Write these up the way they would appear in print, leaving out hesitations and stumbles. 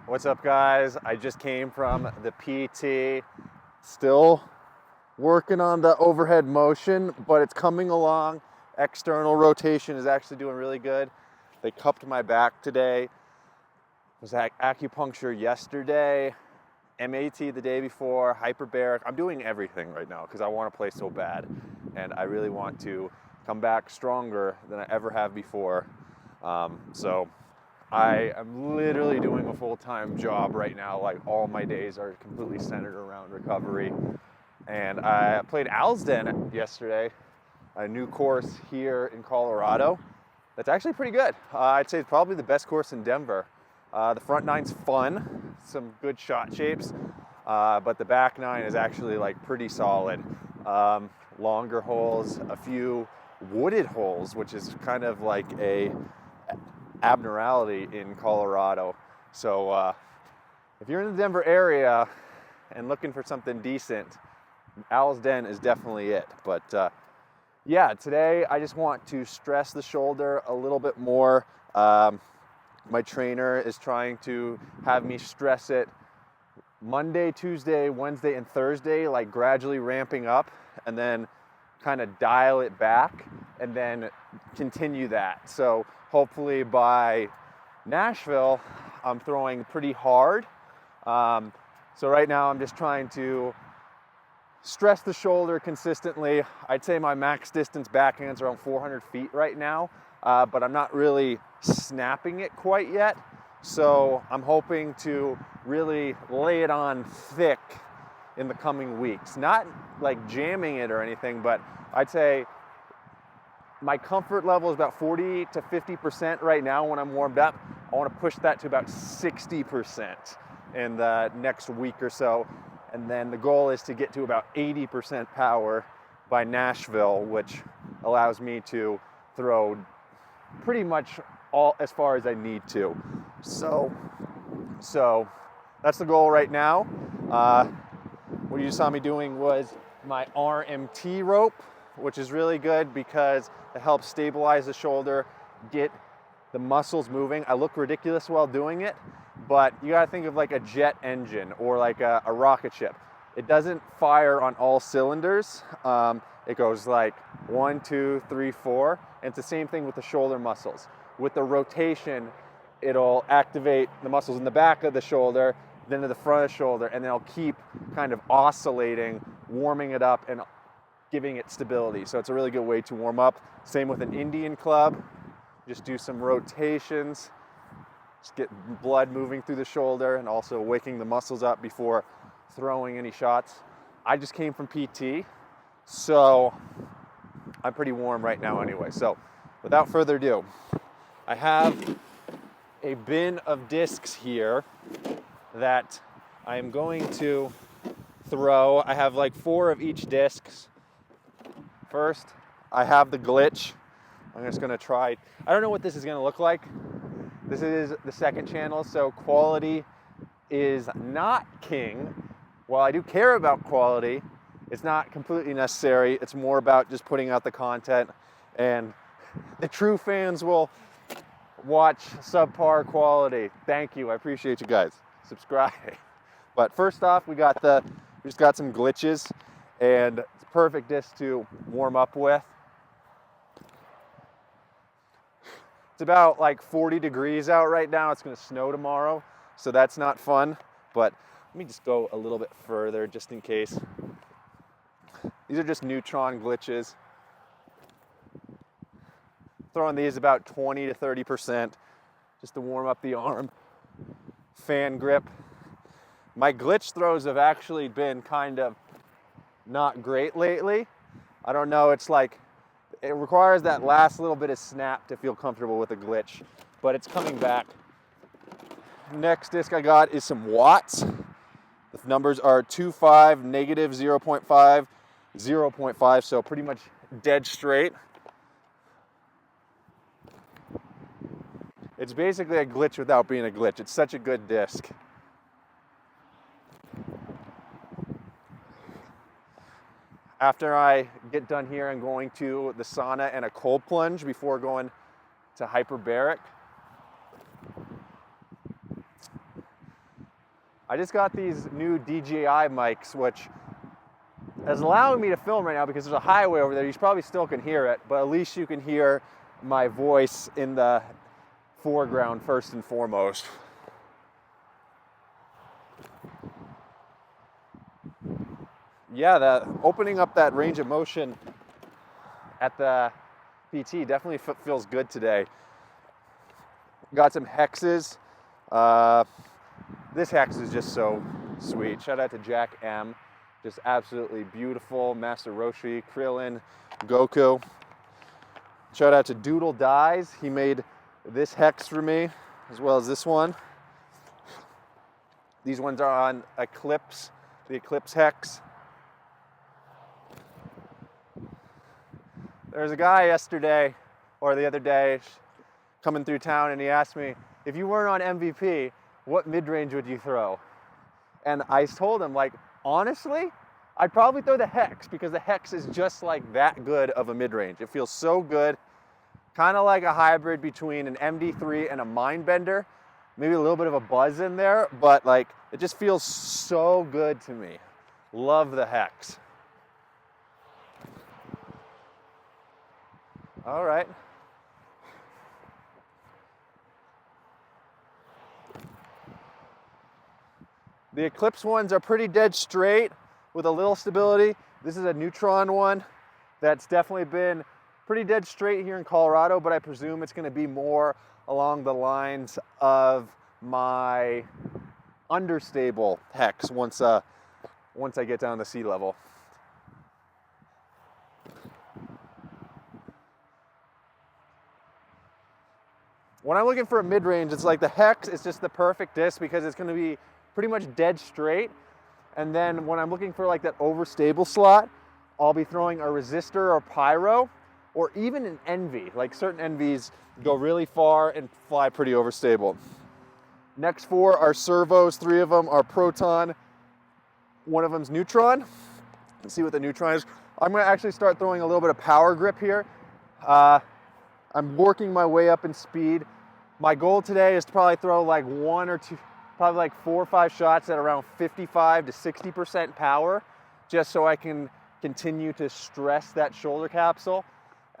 What's up, guys? I just came from the PT. Still working on the overhead motion, but it's coming along. External rotation is actually doing really good. They cupped my back today. Was at acupuncture yesterday, MAT the day before, hyperbaric. I'm doing everything right now because I want to play so bad, and I really want to come back stronger than I ever have before. So I am literally doing a full-time job right now. Like, all my days are completely centered around recovery. And I played Alsden yesterday, a new course here in Colorado. That's actually pretty good. I'd say it's probably the best course in Denver. The front nine's fun, some good shot shapes, but the back nine is actually like pretty solid. Longer holes, a few wooded holes, which is kind of like a abnormality in Colorado. So if you're in the Denver area and looking for something decent, Owl's Den is definitely it. But yeah, today I just want to stress the shoulder a little bit more. My trainer is trying to have me stress it Monday, Tuesday, Wednesday, and Thursday, like gradually ramping up, and then kind of dial it back and then continue that. So hopefully by Nashville, I'm throwing pretty hard. So right now I'm just trying to stress the shoulder consistently. I'd say my max distance backhand's around 400 feet right now, but I'm not really snapping it quite yet. So I'm hoping to really lay it on thick in the coming weeks. Not like jamming it or anything, but I'd say my comfort level is about 40 to 50% right now when I'm warmed up. I want to push that to about 60% in the next week or so. And then the goal is to get to about 80% power by Nashville, which allows me to throw pretty much all as far as I need to. So that's the goal right now. What you saw me doing was my RMT rope, which is really good because it helps stabilize the shoulder, get the muscles moving. I look ridiculous while doing it, but you gotta think of like a jet engine or like a rocket ship. It doesn't fire on all cylinders. It goes like 1, 2, 3, 4. And it's the same thing with the shoulder muscles. With the rotation, it'll activate the muscles in the back of the shoulder, then to the front of the shoulder, and then it'll keep kind of oscillating, warming it up and giving it stability. So it's a really good way to warm up. Same with an Indian club. Just do some rotations, just get blood moving through the shoulder and also waking the muscles up before throwing any shots. I just came from PT, so I'm pretty warm right now anyway. So without further ado, I have a bin of discs here that I am going to throw. I have like 4 of each discs. First, I have the glitch. I'm just gonna try. I don't know what this is gonna look like. This is the second channel, so quality is not king. While I do care about quality, it's not completely necessary. It's more about just putting out the content, and the true fans will watch subpar quality. Thank you, I appreciate you guys. Subscribe. But first off, we just got some glitches, and it's a perfect disc to warm up with. It's about like 40 degrees out right now. It's gonna snow tomorrow, so that's not fun. But let me just go a little bit further just in case. These are just neutron glitches. Throwing these about 20 to 30% just to warm up the arm. Fan grip. My glitch throws have actually been kind of not great lately. I don't know, it's like, it requires that last little bit of snap to feel comfortable with a glitch, but it's coming back. Next disc I got is some watts. The numbers are 2.5, negative 0.5, 0.5, so pretty much dead straight. It's basically a glitch without being a glitch. It's such a good disc. After I get done here, I'm going to the sauna and a cold plunge before going to hyperbaric. I just got these new DJI mics, which is allowing me to film right now because there's a highway over there. You probably still can hear it, but at least you can hear my voice in the foreground first and foremost. Yeah, opening up that range of motion at the PT definitely feels good today. Got some hexes. This hex is just so sweet. Shout out to Jack M. Just absolutely beautiful. Master Roshi, Krillin, Goku. Shout out to Doodle Dyes. He made this hex for me, as well as this one. These ones are on Eclipse, the Eclipse hex. There was a guy yesterday, or the other day, coming through town, and he asked me, if you weren't on MVP, what mid-range would you throw? And I told him, like, honestly, I'd probably throw the hex, because the hex is just like that good of a mid-range. It feels so good, kind of like a hybrid between an MD3 and a Mindbender. Maybe a little bit of a buzz in there, but like, it just feels so good to me. Love the hex. All right. The Eclipse ones are pretty dead straight with a little stability. This is a Neutron one that's definitely been pretty dead straight here in Colorado, but I presume it's going to be more along the lines of my understable hex once I get down to sea level. When I'm looking for a mid-range, it's like the hex is just the perfect disc because it's going to be pretty much dead straight. And then when I'm looking for like that overstable slot, I'll be throwing a resistor or pyro, or even an Envy. Like certain Envies go really far and fly pretty overstable. Next four are servos. 3 of them are proton. 1 of them's neutron. Let's see what the neutron is. I'm going to actually start throwing a little bit of power grip here. I'm working my way up in speed. My goal today is to probably throw like 1 or 2, probably like 4 or 5 shots at around 55 to 60% power, just so I can continue to stress that shoulder capsule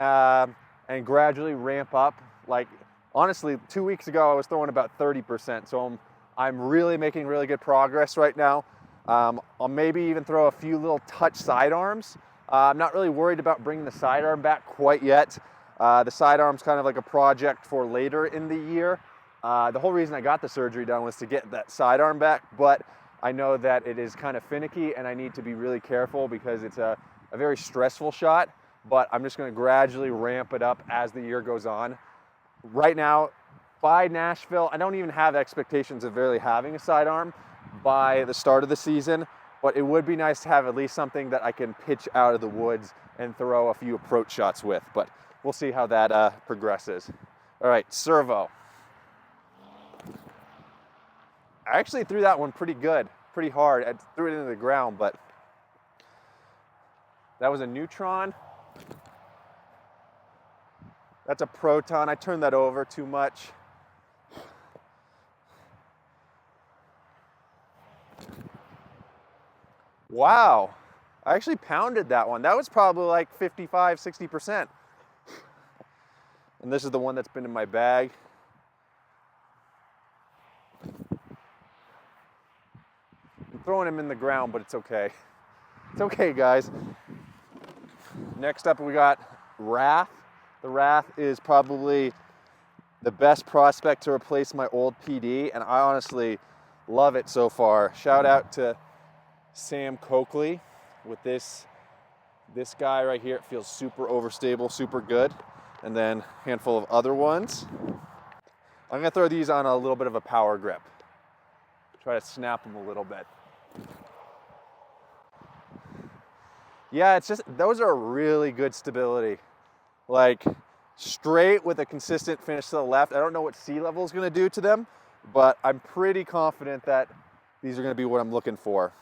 and gradually ramp up. Like honestly, 2 weeks ago I was throwing about 30%, so I'm really making really good progress right now. I'll maybe even throw a few little touch sidearms. I'm not really worried about bringing the sidearm back quite yet. The sidearm's kind of like a project for later in the year. The whole reason I got the surgery done was to get that sidearm back, but I know that it is kind of finicky and I need to be really careful because it's a very stressful shot, but I'm just going to gradually ramp it up as the year goes on. Right now, by Nashville, I don't even have expectations of really having a sidearm by the start of the season, but it would be nice to have at least something that I can pitch out of the woods and throw a few approach shots with, but we'll see how that progresses. All right, servo. I actually threw that one pretty good, pretty hard. I threw it into the ground, but that was a neutron. That's a proton. I turned that over too much. Wow, I actually pounded that one. That was probably like 55, 60%. And this is the one that's been in my bag. I'm throwing him in the ground, but it's okay. It's okay, guys. Next up, we got Wrath. The Wrath is probably the best prospect to replace my old PD, and I honestly love it so far. Shout out to Sam Coakley with this guy right here. It feels super overstable, super good. And then a handful of other ones. I'm gonna throw these on a little bit of a power grip. Try to snap them a little bit. Yeah, it's just, those are really good stability. Like straight with a consistent finish to the left. I don't know what sea level is gonna do to them, but I'm pretty confident that these are gonna be what I'm looking for.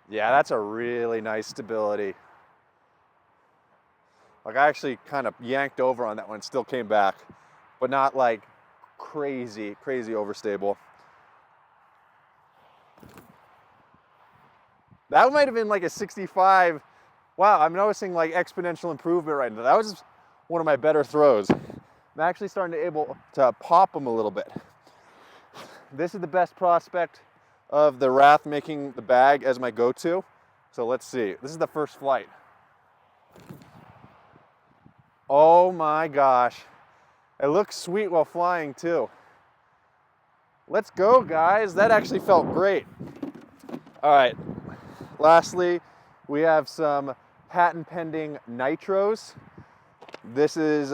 Yeah, that's a really nice stability. Like I actually kind of yanked over on that one, still came back, but not like crazy, crazy overstable. That might have been like a 65. Wow, I'm noticing like exponential improvement right now. That was one of my better throws. I'm actually starting to able to pop them a little bit. This is the best prospect of the Wrath making the bag as my go-to. So let's see. This is the first flight. Oh my gosh. It looks sweet while flying too. Let's go, guys. That actually felt great. All right. Lastly, we have some patent pending nitros. This is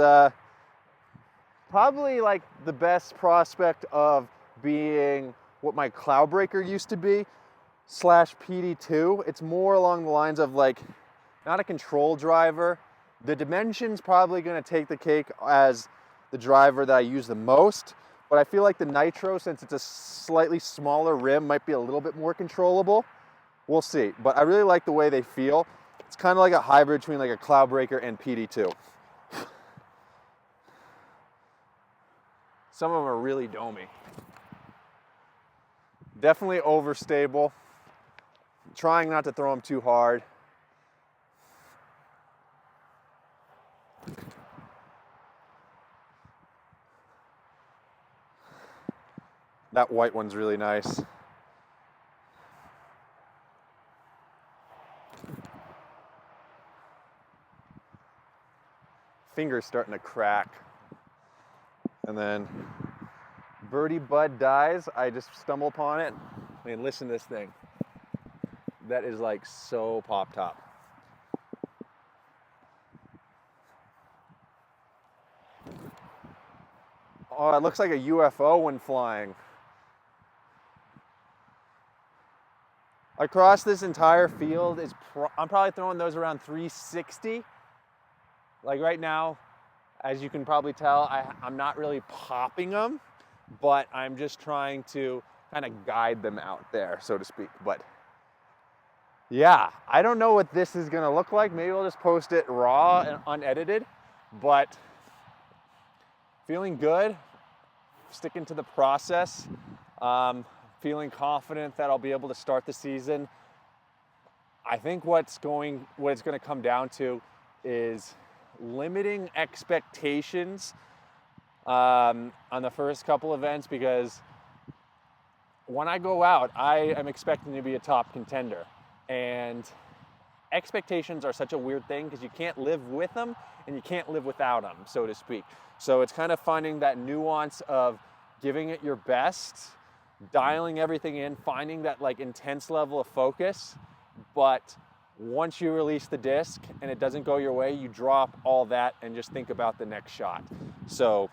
probably like the best prospect of being what my Cloudbreaker used to be / PD2. It's more along the lines of like, not a control driver. The Dimension's probably gonna take the cake as the driver that I use the most, but I feel like the Nitro, since it's a slightly smaller rim, might be a little bit more controllable. We'll see, but I really like the way they feel. It's kind of like a hybrid between like a Cloudbreaker and PD2. Some of them are really domey. Definitely overstable. Trying not to throw them too hard. That white one's really nice. Finger's starting to crack. And then Birdie Bud dies. I just stumble upon it. I mean, listen to this thing. That is like so pop top. Oh, it looks like a UFO when flying. Across this entire field, I'm probably throwing those around 360. Like right now, as you can probably tell, I'm not really popping them, but I'm just trying to kind of guide them out there, so to speak. But yeah, I don't know what this is gonna look like. Maybe I'll just post it raw and unedited, but feeling good, sticking to the process, feeling confident that I'll be able to start the season. I think what it's gonna come down to is limiting expectations on the first couple events, because when I go out, I am expecting to be a top contender. And expectations are such a weird thing because you can't live with them and you can't live without them, so to speak. So it's kind of finding that nuance of giving it your best, dialing everything in, finding that like intense level of focus, but once you release the disc and it doesn't go your way, you drop all that and just think about the next shot. So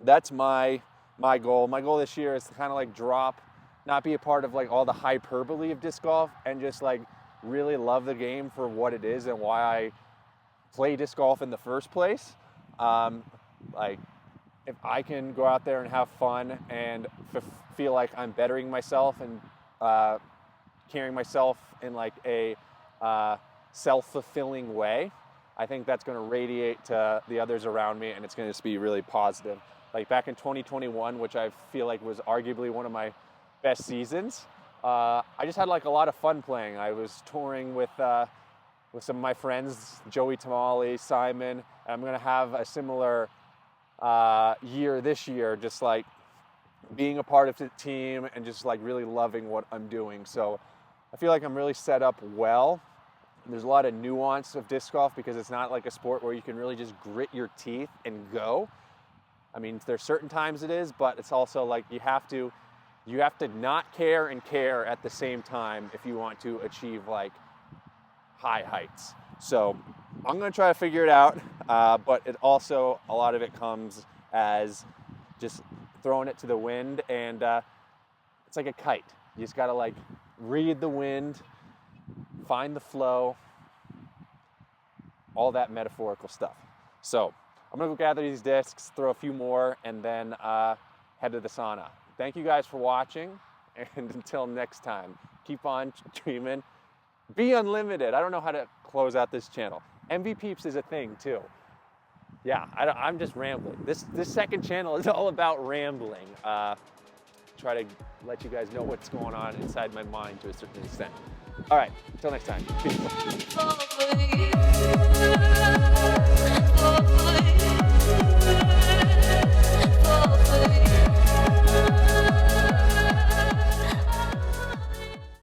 that's my goal. My goal this year is to kind of like drop, not be a part of like all the hyperbole of disc golf, and just like really love the game for what it is and why I play disc golf in the first place. Like if I can go out there and have fun and feel like I'm bettering myself and carrying myself in like a self-fulfilling way, I think that's going to radiate to the others around me, and it's going to be really positive. Like back in 2021, which I feel like was arguably one of my best seasons, I just had like a lot of fun playing. I was touring with some of my friends, Joey Tamale, Simon, and I'm going to have a similar year this year, just like being a part of the team and just like really loving what I'm doing. So I feel like I'm really set up well. There's a lot of nuance of disc golf because it's not like a sport where you can really just grit your teeth and go. I mean, there's certain times it is, but it's also like you have to not care and care at the same time if you want to achieve like high heights. So I'm going to try to figure it out, but it also, a lot of it comes as just throwing it to the wind, and it's like a kite. You just got to like read the wind, find the flow, all that metaphorical stuff. So I'm going to go gather these discs, throw a few more, and then head to the sauna. Thank you guys for watching, and until next time, keep on dreaming. Be unlimited. I don't know how to close out this channel. MVP Peeps is a thing too. yeah, I'm just rambling. This second channel is all about rambling. Try to let you guys know what's going on inside my mind to a certain extent. All right, until next time. Peace.